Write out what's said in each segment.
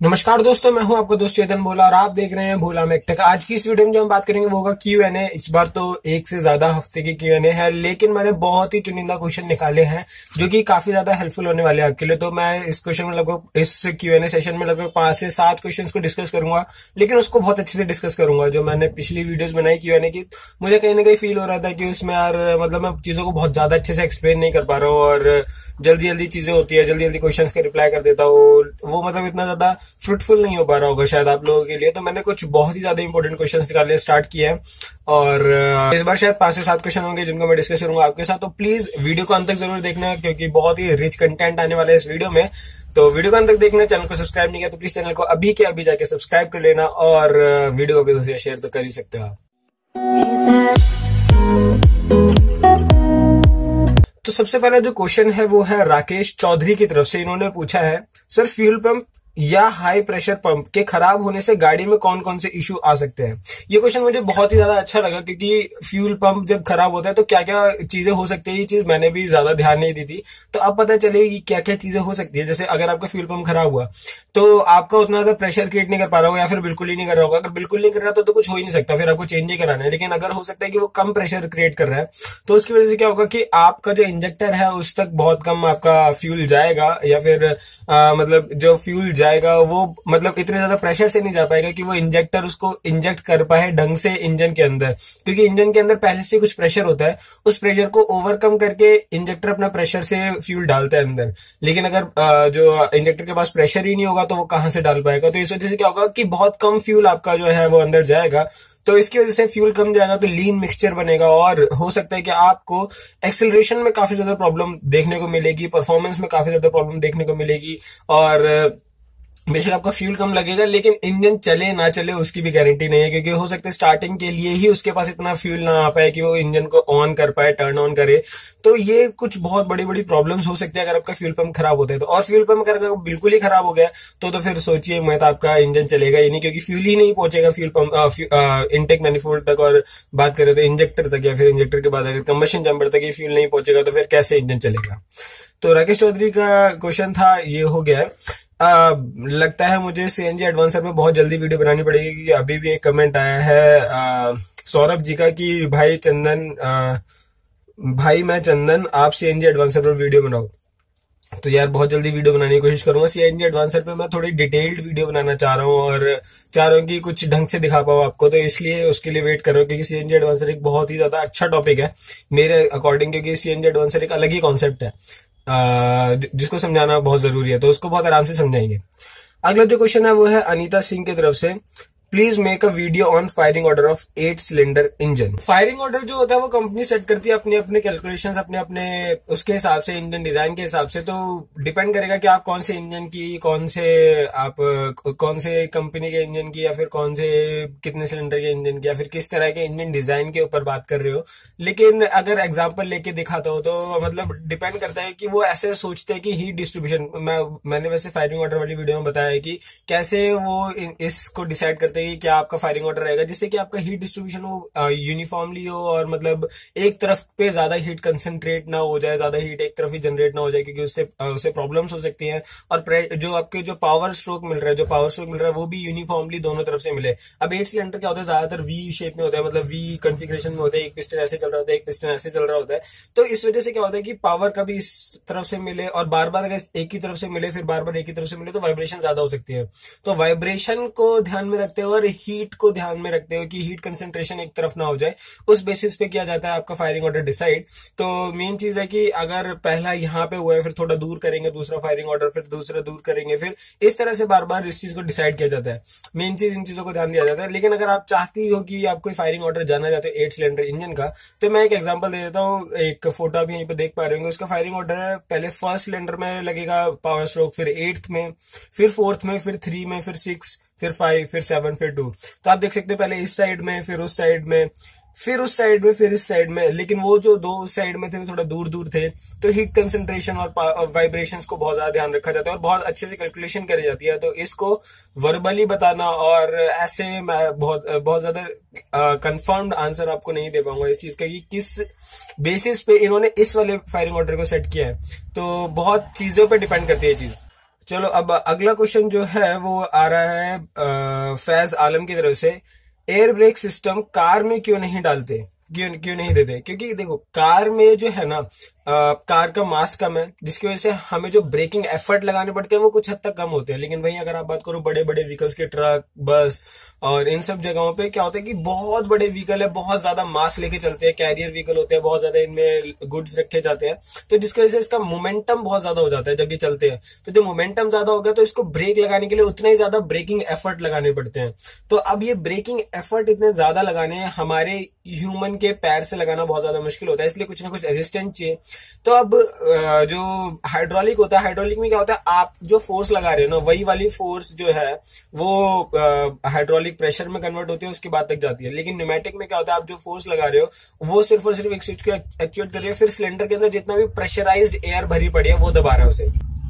नमस्कार दोस्तों, मैं हूं आपका दोस्त चेतन भोला और आप देख रहे हैं भोला में टेक। आज की इस वीडियो में जो हम बात करेंगे वो होगा Q&A। इस बार तो एक से ज्यादा हफ्ते की Q&A है, लेकिन मैंने बहुत ही चुनिंदा क्वेश्चन निकाले हैं जो कि काफी ज्यादा हेल्पफुल होने वाले हैं आपके लिए। तो मैं इस क्वेश्चन में लगभग इस Q&A सेशन में लगभग 5 से 7 क्वेश्चन को डिस्कस करूंगा, लेकिन उसको बहुत अच्छे से डिस्कस करूंगा। जो मैंने पिछली वीडियोज बनाई Q&A की, मुझे कहीं ना कहीं फील हो रहा था कि उसमें यार मतलब मैं चीजों को बहुत ज्यादा अच्छे से एक्सप्लेन नहीं कर पा रहा हूँ और जल्दी जल्दी चीजें होती है, जल्दी जल्दी क्वेश्चन के रिप्लाई कर देता हूँ। वो मतलब इतना ज्यादा फ्रूटफुल नहीं हो पा रहा होगा शायद आप लोगों के लिए। तो मैंने कुछ बहुत ही ज्यादा इंपॉर्टेंट क्वेश्चन निकालने स्टार्ट किए हैं और इस बार शायद 5 से 7 क्वेश्चन होंगे जिनको मैं डिस्कस करूंगा आपके साथ। तो प्लीज वीडियो को अंत तक जरूर देखना क्योंकि बहुत ही रिच कंटेंट आने वाला है इस वीडियो में। तो वीडियो को अंत तक देखना। चैनल को सब्सक्राइब नहीं किया तो प्लीज चैनल को अभी के अभी जाके सब्सक्राइब कर लेना और वीडियो को भी दूसरे शेयर तो कर ही सकते हो आप। तो सबसे पहला जो क्वेश्चन है वो है राकेश चौधरी की तरफ से। इन्होंने पूछा है, सर फ्यूल पंप या हाई प्रेशर पंप के खराब होने से गाड़ी में कौन कौन से इश्यू आ सकते हैं। ये क्वेश्चन मुझे बहुत ही ज्यादा अच्छा लगा क्योंकि फ्यूल पंप जब खराब होता है तो क्या क्या चीजें हो सकती है, ये चीज मैंने भी ज्यादा ध्यान नहीं दी थी। तो अब पता चलेगी क्या क्या चीजें हो सकती है। जैसे अगर आपका फ्यूल पंप खराब हुआ तो आपका उतना ज्यादा प्रेशर क्रिएट नहीं कर पा रहा होगा या फिर बिल्कुल ही नहीं कर रहा होगा। अगर बिल्कुल नहीं कर रहा तो कुछ हो ही नहीं सकता, फिर आपको चेंज ही कराना है। लेकिन अगर हो सकता है कि वो कम प्रेशर क्रिएट कर रहा है तो उसकी वजह से क्या होगा कि आपका जो इंजेक्टर है उस तक बहुत कम आपका फ्यूल जाएगा या फिर मतलब जो फ्यूल जाएगा वो मतलब इतने ज्यादा प्रेशर से नहीं जा पाएगा कि वो इंजेक्टर उसको इंजेक्ट कर पाए ढंग से इंजन के अंदर, क्योंकि इंजन के अंदर पहले से कुछ प्रेशर होता है। उस प्रेशर को ओवरकम करके इंजेक्टर अपना प्रेशर से फ्यूल डालता है अंदर। लेकिन अगर जो इंजेक्टर के पास प्रेशर ही नहीं होगा तो वो कहां से डाल पाएगा। तो इस वजह से क्या होगा कि बहुत कम फ्यूल आपका जो है वो अंदर जाएगा। तो इसकी वजह से फ्यूल कम जाएगा तो लीन मिक्सचर बनेगा और हो सकता है कि आपको एक्सेलरेशन में काफी ज्यादा प्रॉब्लम देखने को मिलेगी, परफॉर्मेंस में काफी ज्यादा प्रॉब्लम देखने को मिलेगी और बेशक आपका फ्यूल कम लगेगा लेकिन इंजन चले ना चले उसकी भी गारंटी नहीं है, क्योंकि हो सकता है स्टार्टिंग के लिए ही उसके पास इतना फ्यूल ना आ पाए कि वो इंजन को ऑन कर पाए, टर्न ऑन करे। तो ये कुछ बहुत बड़ी बड़ी प्रॉब्लम्स हो सकती है अगर आपका फ्यूल पंप खराब होता है तो। और फ्यूल पंप अगर बिल्कुल ही खराब हो गया तो फिर सोचिए मैं तो आपका इंजन चलेगा ही नहीं, क्योंकि फ्यूल ही नहीं पहुंचेगा फ्यूल पंप इनटेक मैनिफोल्ड तक और बात करें तो इंजेक्टर तक, या फिर इंजेक्टर के बाद अगर कंबशन चैम्बर तक ये फ्यूल नहीं पहुंचेगा तो फिर कैसे इंजन चलेगा। तो राकेश चौधरी का क्वेश्चन था, ये हो गया है। लगता है मुझे सीएनजी एडवांसर में बहुत जल्दी वीडियो बनानी पड़ेगी क्योंकि अभी भी एक कमेंट आया है सौरभ जी का कि भाई चंदन भाई मैं चंदन आप सीएनजी एडवांसर पर वीडियो बनाओ। तो यार बहुत जल्दी वीडियो बनाने की कोशिश करूंगा। सीएनजी एडवांसर पे मैं थोड़ी डिटेल्ड वीडियो बनाना चाह रहा हूँ और चाह रहा हूँ कि कुछ ढंग से दिखा पाऊँ आपको, तो इसलिए उसके लिए वेट कर रहा हूँ क्योंकि सीएनजी एडवांसर एक बहुत ही ज्यादा अच्छा टॉपिक है मेरे अकॉर्डिंग, क्योंकि सीएनजी एडवांसर एक अलग ही कॉन्सेप्ट है जिसको समझाना बहुत जरूरी है, तो उसको बहुत आराम से समझाएंगे। अगला जो क्वेश्चन है वो है अनीता सिंह की तरफ से, please make a video on firing order of 8 cylinder engine. Firing order जो होता है वो कंपनी सेट करती है अपने अपने कैलकुलेशंस, अपने अपने उसके हिसाब से, इंजन डिजाइन के हिसाब से। तो डिपेंड करेगा कि आप कौन से इंजन की, कौन से कंपनी के इंजन की, या फिर कौन से कितने सिलेंडर के इंजन की, या फिर किस तरह के इंजन डिजाइन के ऊपर बात कर रहे हो। लेकिन अगर एग्जाम्पल लेके दिखाता हो तो मतलब डिपेंड करता है कि वो ऐसे सोचते हैं कि हीट डिस्ट्रीब्यूशन, मैंने वैसे फायरिंग ऑर्डर वाली वीडियो में बताया है कि कैसे वो इसको डिसाइड करते हैं कि क्या आपका फायरिंग ऑर्डर रहेगा, जिससे कि आपका हीट डिस्ट्रीब्यूशन हो यूनिफॉर्मली हो और मतलब एक तरफ पे ज्यादा हीट कंसंट्रेट ना हो जाए, ज्यादा हीट एक तरफ ही जनरेट ना हो जाए, क्योंकि उससे प्रॉब्लम्स हो सकती हैं। और जो आपके जो पावर स्ट्रोक मिल रहा है वो भी यूनिफॉर्मली दोनों तरफ से मिले। अब 8 सिलेंडर क्या होता है, ज्यादातर वी शेप में होता है, मतलब वी कॉन्फ़िगरेशन में होता है, एक पिस्टन ऐसे चल रहा होता है, एक पिस्टन ऐसे चल रहा होता है। तो इस वजह से क्या होता है कि पावर कभी इस तरफ से मिले और बार बार अगर एक ही तरफ से मिले फिर बार बार एक ही तरफ से मिले तो वाइब्रेशन ज्यादा हो सकती है। तो वाइब्रेशन को ध्यान में रखते हुए और हीट को ध्यान में रखते हुए कि हीट कंसंट्रेशन एक तरफ ना हो जाए, उस बेसिस पे किया जाता है आपका फायरिंग ऑर्डर डिसाइड। तो मेन चीज है कि अगर पहला यहाँ पे हुआ है फिर थोड़ा दूर करेंगे दूसरा फायरिंग ऑर्डर, फिर दूसरा दूर करेंगे, फिर इस तरह से बार बार इस चीज को डिसाइड किया जाता है। मेन चीज इन चीजों को ध्यान दिया जाता है। लेकिन अगर आप चाहती हो कि आप कोई फायरिंग ऑर्डर जाना चाहते हो 8 सिलेंडर इंजन का, तो मैं एक एग्जांपल दे देता हूँ। एक फोटो आप यहीं पे देख पा रहे होंगे, उसका फायरिंग ऑर्डर है, पहले फर्स्ट सिलेंडर में लगेगा पावर स्ट्रोक, फिर 8th में, फिर 4th में, फिर 3 में, फिर 6, फिर 5, फिर 7, फिर 2। तो आप देख सकते हैं पहले इस साइड में, फिर उस साइड में, फिर उस साइड में, फिर इस साइड में। लेकिन वो जो दो साइड में थे वो थोड़ा दूर दूर थे, तो हीट कंसंट्रेशन और वाइब्रेशंस को बहुत ज्यादा ध्यान रखा जाता है और बहुत अच्छे से कैलकुलेशन करी जाती है। तो इसको वर्बली बताना और ऐसे मैं बहुत ज्यादा कंफर्म्ड आंसर आपको नहीं दे पाऊंगा इस चीज का कि किस बेसिस पे इन्होंने इस वाले फायरिंग ऑर्डर को सेट किया है। तो बहुत चीजों पे डिपेंड करती है चीज। चलो अब अगला क्वेश्चन जो है वो आ रहा है फैज आलम की तरफ से। एयर ब्रेक सिस्टम कार में क्यों नहीं डालते, क्यों क्यों नहीं देते? क्योंकि देखो कार में जो है ना कार का मास कम है, जिसकी वजह से हमें जो ब्रेकिंग एफर्ट लगाने पड़ते हैं वो कुछ हद तक कम होते हैं। लेकिन वहीं अगर आप बात करो बड़े बड़े व्हीकल्स के, ट्रक, बस और इन सब जगहों पे क्या होता है कि बहुत बड़े व्हीकल है, बहुत ज्यादा मास लेके चलते हैं, कैरियर व्हीकल होते हैं, बहुत ज्यादा इनमें गुड्स रखे जाते हैं, तो जिसकी वजह से इसका मोमेंटम बहुत ज्यादा हो जाता है जब ये चलते हैं। तो जब मोमेंटम ज्यादा हो गया तो इसको ब्रेक लगाने के लिए उतना ही ज्यादा ब्रेकिंग एफर्ट लगाने पड़ते हैं। तो अब ये ब्रेकिंग एफर्ट इतने ज्यादा लगाने हमारे ह्यूमन के पैर से लगाना बहुत ज्यादा मुश्किल होता है, इसलिए कुछ ना कुछ रेजिस्टेंट चाहिए। तो अब जो हाइड्रोलिक होता है, हाइड्रोलिक में क्या होता है, आप जो फोर्स लगा रहे हो ना वही वाली फोर्स जो है वो हाइड्रोलिक प्रेशर में कन्वर्ट होती है, उसके बाद तक जाती है। लेकिन न्यूमेटिक में क्या होता है, आप जो फोर्स लगा रहे हो वो सिर्फ और सिर्फ एक स्विच को एक्चुएट कर रही है, फिर सिलेंडर के अंदर जितना भी प्रेशराइज्ड एयर भरी पड़ी है वो दबा रहा है उसे।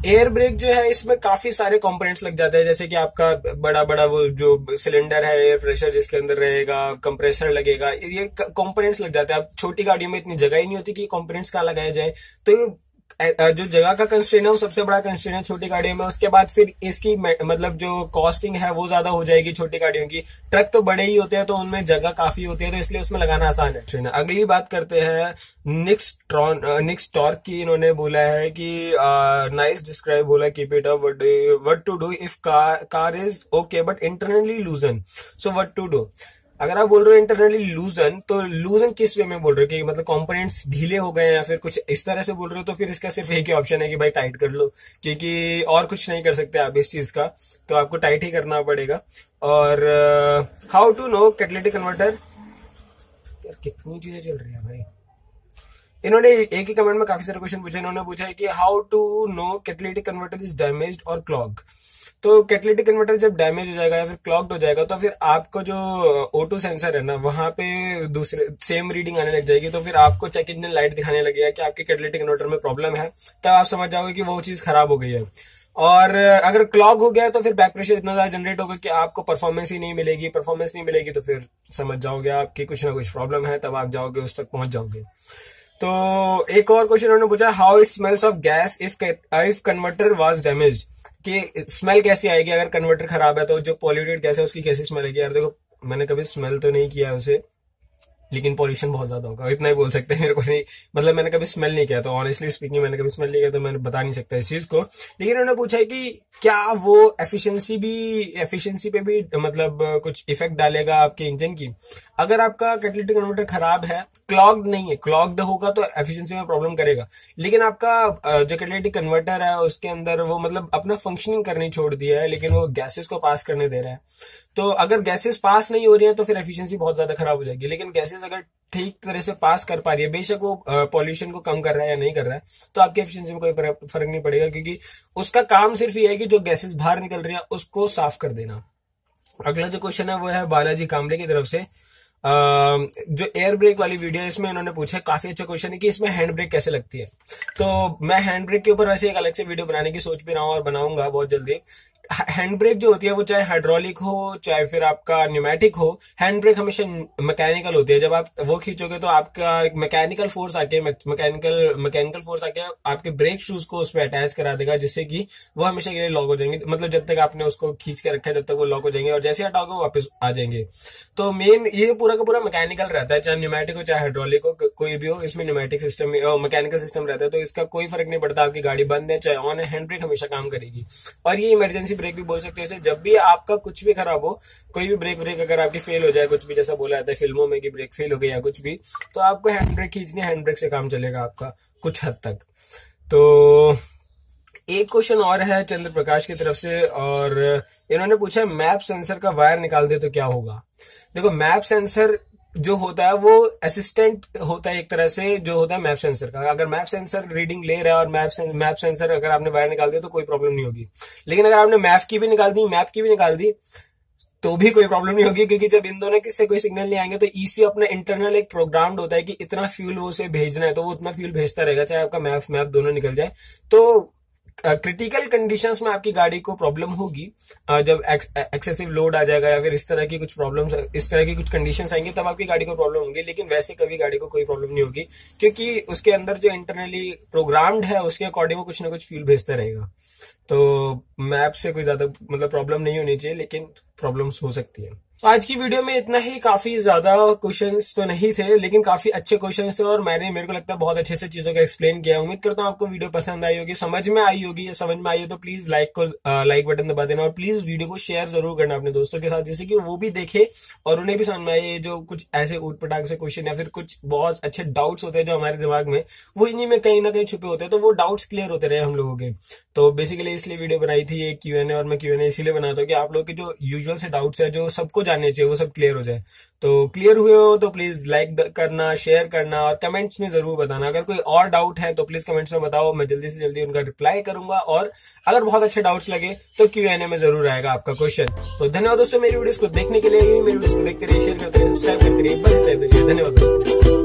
एयर ब्रेक जो है इसमें काफी सारे कंपोनेंट्स लग जाते हैं, जैसे कि आपका बड़ा बड़ा वो जो सिलेंडर है, एयर प्रेशर जिसके अंदर रहेगा, कंप्रेसर लगेगा, ये कंपोनेंट्स लग जाते हैं। अब छोटी गाड़ियों में इतनी जगह ही नहीं होती कि कंपोनेंट्स कहाँ लगाए जाए, तो जो जगह का कंस्ट्रेन है वो सबसे बड़ा कंस्ट्रेन है छोटी गाड़ियों में। उसके बाद फिर इसकी मतलब जो कॉस्टिंग है वो ज्यादा हो जाएगी छोटी गाड़ियों की। ट्रक तो बड़े ही होते हैं तो उनमें जगह काफी होती है, तो इसलिए उसमें लगाना आसान है। अगली बात करते हैं निक्स टॉर्क की। इन्होंने बोला है कि नाइस डिस्क्राइब, बोला keep it up, what to do if car is okay but internally losing, so what to do. अगर आप बोल रहे हो इंटरनली लूजन, तो लूजन किस वे में बोल रहे हो, कि मतलब कंपोनेंट्स ढीले हो गए या फिर कुछ इस तरह से बोल रहे हो, तो फिर इसका सिर्फ एक ही ऑप्शन है कि भाई टाइट कर लो, क्योंकि और कुछ नहीं कर सकते आप इस चीज का, तो आपको टाइट ही करना पड़ेगा। और how to know catalytic converter, कितनी चीजें चल रही है भाई। इन्होंने एक ही कमेंट में काफी सारे क्वेश्चन पूछे। इन्होंने पूछा है कि how to know catalytic converter is damaged और क्लॉग। तो कैटालिटिक कन्वर्टर जब डैमेज हो जाएगा या फिर क्लॉग्ड हो जाएगा तो फिर आपको जो O2 सेंसर है ना वहां पे दूसरे सेम रीडिंग आने लग जाएगी, तो फिर आपको चेक इंजन लाइट दिखाने लगेगा कि आपके कैटालिटिक कन्वर्टर में प्रॉब्लम है, तब आप समझ जाओगे कि वो चीज खराब हो गई है। और अगर क्लॉग हो गया तो फिर बैक प्रेशर इतना ज्यादा जनरेट होगा कि आपको परफॉर्मेंस ही नहीं मिलेगी। परफॉर्मेंस नहीं मिलेगी तो फिर समझ जाओगे आपकी कुछ ना कुछ प्रॉब्लम है, तब आप जाओगे उस तक पहुंच जाओगे। तो एक और क्वेश्चन उन्होंने पूछा, how it smells of gas if converter was damage, कि स्मेल कैसी आएगी अगर कन्वर्टर खराब है, तो जो पॉल्यूटेड गैस है उसकी कैसी स्मेल आएगी। यार देखो मैंने कभी स्मेल तो नहीं किया उसे, लेकिन पॉल्यूशन बहुत ज्यादा होगा, इतना ही बोल सकते हैं। मेरे को नहीं, मतलब मैंने कभी स्मेल नहीं किया, तो ऑनेस्टली स्पीकिंग मैंने कभी स्मेल नहीं किया, तो मैंने बता नहीं सकता इस चीज को। लेकिन उन्होंने पूछा है कि क्या वो एफिशिएंसी पे भी मतलब कुछ इफेक्ट डालेगा आपके इंजन की। अगर आपका कैटालिटिक कन्वर्टर खराब है, क्लॉग्ड नहीं है, क्लॉग्ड होगा तो एफिशिएंसी में प्रॉब्लम करेगा। लेकिन आपका जो कैटालिटिक कन्वर्टर है उसके अंदर वो मतलब अपना फंक्शनिंग करनी छोड़ दिया है, लेकिन वो गैसेस को पास करने दे रहा है। तो अगर गैसेस पास नहीं हो रही है तो फिर एफिशिएंसी बहुत ज्यादा खराब हो जाएगी। लेकिन गैसेस अगर ठीक तरह से पास कर पा रही है, बेशक वो पॉल्यूशन को कम कर रहा है या नहीं कर रहा है, तो आपकी एफिशिएंसी में कोई फर्क नहीं पड़ेगा, क्योंकि उसका काम सिर्फ ये है कि जो गैसेस बाहर निकल रही है उसको साफ कर देना। अगला जो क्वेश्चन है वो है बालाजी कामले की तरफ से। जो एयर ब्रेक वाली वीडियो है इसमें इन्होंने पूछा, काफी अच्छा क्वेश्चन है कि इसमें हैंड ब्रेक कैसे लगती है। तो मैं हैंड ब्रेक के ऊपर वैसे एक अलग से वीडियो बनाने की सोच भी रहा हूं और बनाऊंगा बहुत जल्दी। हैंड ब्रेक जो होती है वो चाहे हाइड्रोलिक हो चाहे फिर आपका न्यूमेटिक हो, हैंड ब्रेक हमेशा मैकेनिकल होती है। जब आप वो खींचोगे तो आपका मैकेनिकल फोर्स आके आपके ब्रेक शूज को उस पर अटैच करा देगा, जिससे कि वो हमेशा के लिए लॉक हो जाएंगे। मतलब जब तक आपने उसको खींच के रखा है जब तक वो लॉक हो जाएंगे, और जैसे हटाओगे वो वापस आ जाएंगे। तो मेन ये पूरा का पूरा मैकेनिकल रहता है, चाहे न्यूमेटिक हो चाहे हाइड्रोलिक हो, कोई भी हो, इसमें न्यूमेटिक सिस्टम मैकेनिकल सिस्टम रहता है। तो इसका कोई फर्क नहीं पड़ता आपकी गाड़ी बंद है चाहे ऑन है, हैंड ब्रेक हमेशा काम करेगी। और ये इमरजेंसी ब्रेक भी बोल सकते हैं इसे। जब भी आपका कुछ भी खराब हो, कोई भी ब्रेक अगर आपकी फेल हो जाए, कुछ भी जैसा बोला जाता है फिल्मों में कि ब्रेक फेल हो गई या कुछ भी, तो आपको हैंड ब्रेक खींचनी, हैंड ब्रेक से काम चलेगा आपका कुछ हद तक। तो एक क्वेश्चन और है चंद्र प्रकाश की तरफ से, और इन्होंने पूछा मैप सेंसर का वायर निकाल दे तो क्या होगा। देखो मैप सेंसर जो होता है वो असिस्टेंट होता है एक तरह से, जो होता है मैप सेंसर का। अगर मैप सेंसर रीडिंग ले रहा है और मैप सेंसर अगर आपने वायर निकाल दिया तो कोई प्रॉब्लम नहीं होगी। लेकिन अगर आपने मैप की भी निकाल दी तो भी कोई प्रॉब्लम नहीं होगी, क्योंकि जब इन दोनों से कोई सिग्नल नहीं आएंगे तो ईसीयू अपना इंटरनल एक प्रोग्राम्ड होता है कि इतना फ्यूल वो उसे भेजना है, तो वो उतना फ्यूल भेजता रहेगा, चाहे आपका मैप दोनों निकल जाए। तो क्रिटिकल कंडीशंस में आपकी गाड़ी को प्रॉब्लम होगी, जब एक्सेसिव लोड आ जाएगा या फिर इस तरह की कुछ प्रॉब्लम्स, इस तरह की कुछ कंडीशंस आएंगे, तब आपकी गाड़ी को प्रॉब्लम होगी। लेकिन वैसे कभी गाड़ी को कोई प्रॉब्लम नहीं होगी, क्योंकि उसके अंदर जो इंटरनली प्रोग्राम्ड है उसके अकॉर्डिंग वो कुछ ना कुछ फ्यूल भेजता रहेगा। तो मैप से कोई ज्यादा मतलब प्रॉब्लम नहीं होनी चाहिए, लेकिन प्रॉब्लम्स हो सकती है। तो आज की वीडियो में इतना ही। काफी ज्यादा क्वेश्चंस तो नहीं थे, लेकिन काफी अच्छे क्वेश्चंस थे और मेरे को लगता है बहुत अच्छे से चीजों को एक्सप्लेन किया। उम्मीद करता हूँ आपको वीडियो पसंद आई होगी, समझ में आई होगी। समझ में आई हो तो प्लीज लाइक बटन दबा देना और प्लीज वीडियो को शेयर जरूर करना अपने दोस्तों के साथ, जिससे कि वो भी देखे और उन्हें भी समझ में आए। जो कुछ ऐसे ऊटपटांग से क्वेश्चन या फिर कुछ बहुत अच्छे डाउट्स होते हैं जो हमारे दिमाग में, वो इन्हीं में कहीं ना कहीं छुपे होते हैं, तो वो डाउट्स क्लियर होते रहे हम लोगों के। तो बेसिकली इसलिए वीडियो बनाई थी ये Q&A, और मैं Q&A इसीलिए बनाता हूँ कि आप लोग के जो यूजुअल से डाउट्स है जो सबको जानने चाहिए वो सब क्लियर हो जाए। तो क्लियर हुए हो तो प्लीज लाइक करना, शेयर करना और कमेंट्स में जरूर बताना। अगर कोई और डाउट है तो प्लीज कमेंट्स में बताओ, मैं जल्दी से जल्दी उनका रिप्लाई करूंगा। और अगर बहुत अच्छे डाउट्स लगे तो Q&A में जरूर आएगा आपका क्वेश्चन। तो धन्यवाद दोस्तों मेरी वीडियोस को देखने के लिए। मेरी वीडियोस को देखते रहिए, शेयर करते रहिए, सब्सक्राइब करते रहिए। बस इतना ही। धन्यवाद दोस्तों।